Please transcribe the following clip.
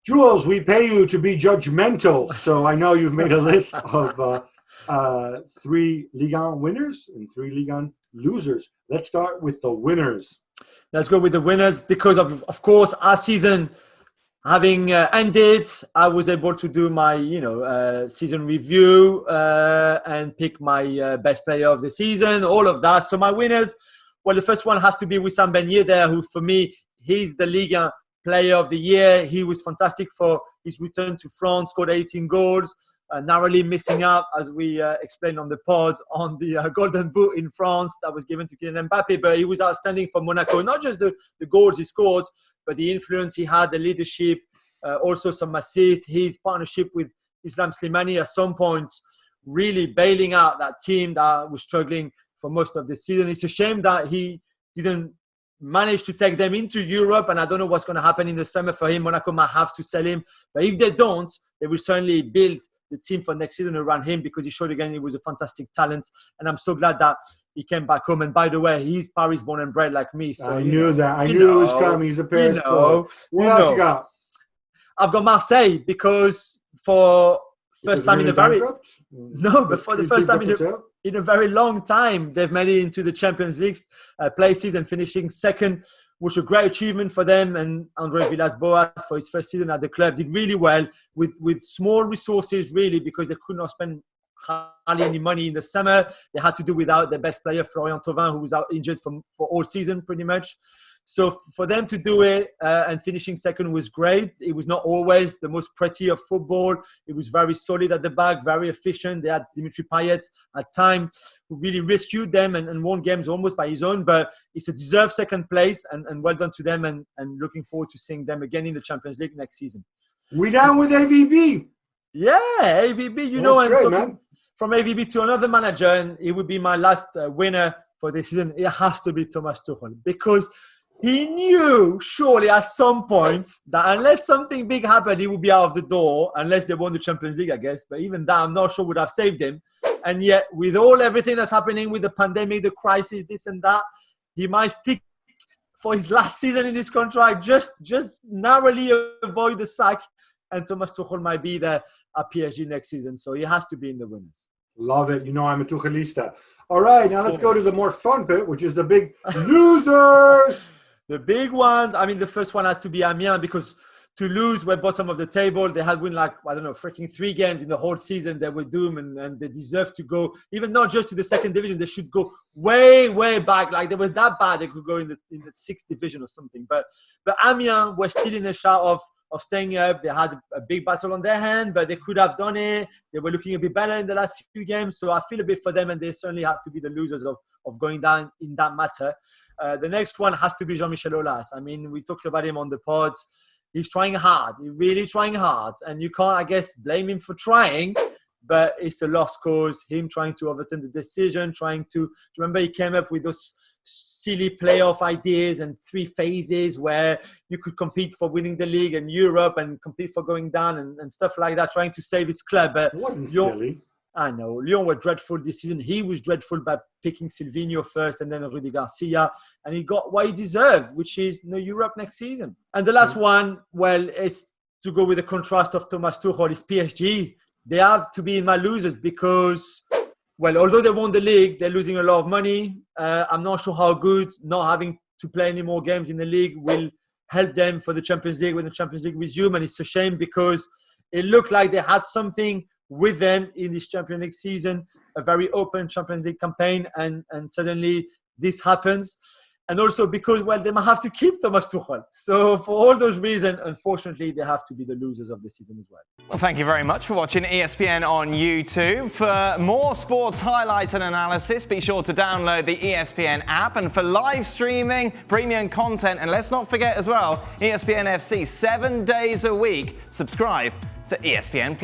Jules, we pay you to be judgmental, so I know you've made a list of 3 Ligue 1 winners and 3 Ligue 1 losers. Let's start with the winners. Let's go with the winners because, of course, our season having ended, I was able to do my, season review and pick my best player of the season, all of that. So my winners, well, the first one has to be Wassim Ben Yedder, who for me, he's the Ligue 1 player of the year. He was fantastic for his return to France, scored 18 goals, narrowly missing out, as we explained on the pod, on the Golden Boot in France that was given to Kylian Mbappe. But he was outstanding for Monaco, not just the goals he scored, but the influence he had, the leadership, also some assists, his partnership with Islam Slimani at some point, really bailing out that team that was struggling for most of the season. It's a shame that he didn't manage to take them into Europe, and I don't know what's going to happen in the summer for him. Monaco might have to sell him, but if they don't, they will certainly build the team for next season around him, because he showed again he was a fantastic talent, and I'm so glad that he came back home. And by the way, he's Paris born and bred like me. So I knew that. I knew it was coming. He's a Paris boy. What else you got? I've got Marseille because for first time in a very for the first time in a very long time, they've made it into the Champions League places and finishing second, which was a great achievement for them. And Andre Villas-Boas, for his first season at the club, did really well with small resources, really, because they could not spend hardly any money in the summer. They had to do without their best player, Florian Thauvin, who was out injured for all season pretty much. So for them to do it and finishing second was great. It was not always the most pretty of football. It was very solid at the back, very efficient. They had Dimitri Payet at time, who really rescued them and won games almost by his own. But it's a deserved second place, and well done to them, and looking forward to seeing them again in the Champions League next season. We down with AVB. Yeah, AVB, and from AVB to another manager, and it would be my last winner for this season. It has to be Thomas Tuchel, because he knew surely at some point that unless something big happened, he would be out of the door, unless they won the Champions League, I guess. But even that, I'm not sure would have saved him. And yet, with everything that's happening with the pandemic, the crisis, this and that, he might stick for his last season in his contract, just narrowly avoid the sack. And Thomas Tuchel might be there at PSG next season. So he has to be in the winners. Love it. You know I'm a Tuchelista. All right, now let's go to the more fun bit, which is the big losers. The big ones, I mean, the first one has to be Amiens, because Toulouse were bottom of the table. They had won freaking 3 games in the whole season. They were doomed, and they deserve to go, even not just to the second division. They should go way, way back. Like, they were that bad, they could go in the 6th division or something. But Amiens were still in a shout of staying up. They had a big battle on their hand, but they could have done it. They were looking a bit better in the last few games. So I feel a bit for them, and they certainly have to be the losers of going down in that matter. The next one has to be Jean-Michel Aulas. I mean, we talked about him on the pods. He's trying hard. He's really trying hard. And you can't, I guess, blame him for trying, but it's a lost cause. Him trying to overturn the decision, remember he came up with those silly playoff ideas and 3 phases where you could compete for winning the league and Europe and compete for going down and stuff like that, trying to save his club. But it wasn't silly. I know. Lyon were dreadful this season. He was dreadful by picking Silvinho first and then Rudy Garcia. And he got what he deserved, which is Europe next season. And the last one, well, is to go with the contrast of Thomas Tuchel, is PSG. They have to be in my losers because, well, although they won the league, they're losing a lot of money. I'm not sure how good not having to play any more games in the league will help them for the Champions League when the Champions League resume. And it's a shame because it looked like they had something with them in this Champions League season, a very open Champions League campaign, and suddenly this happens. And also because, well, they might have to keep Thomas Tuchel. So for all those reasons, unfortunately, they have to be the losers of the season as well. Well, thank you very much for watching ESPN on YouTube. For more sports highlights and analysis, be sure to download the ESPN app. And for live streaming, premium content, and let's not forget as well, ESPN FC 7 days a week. Subscribe to ESPN+.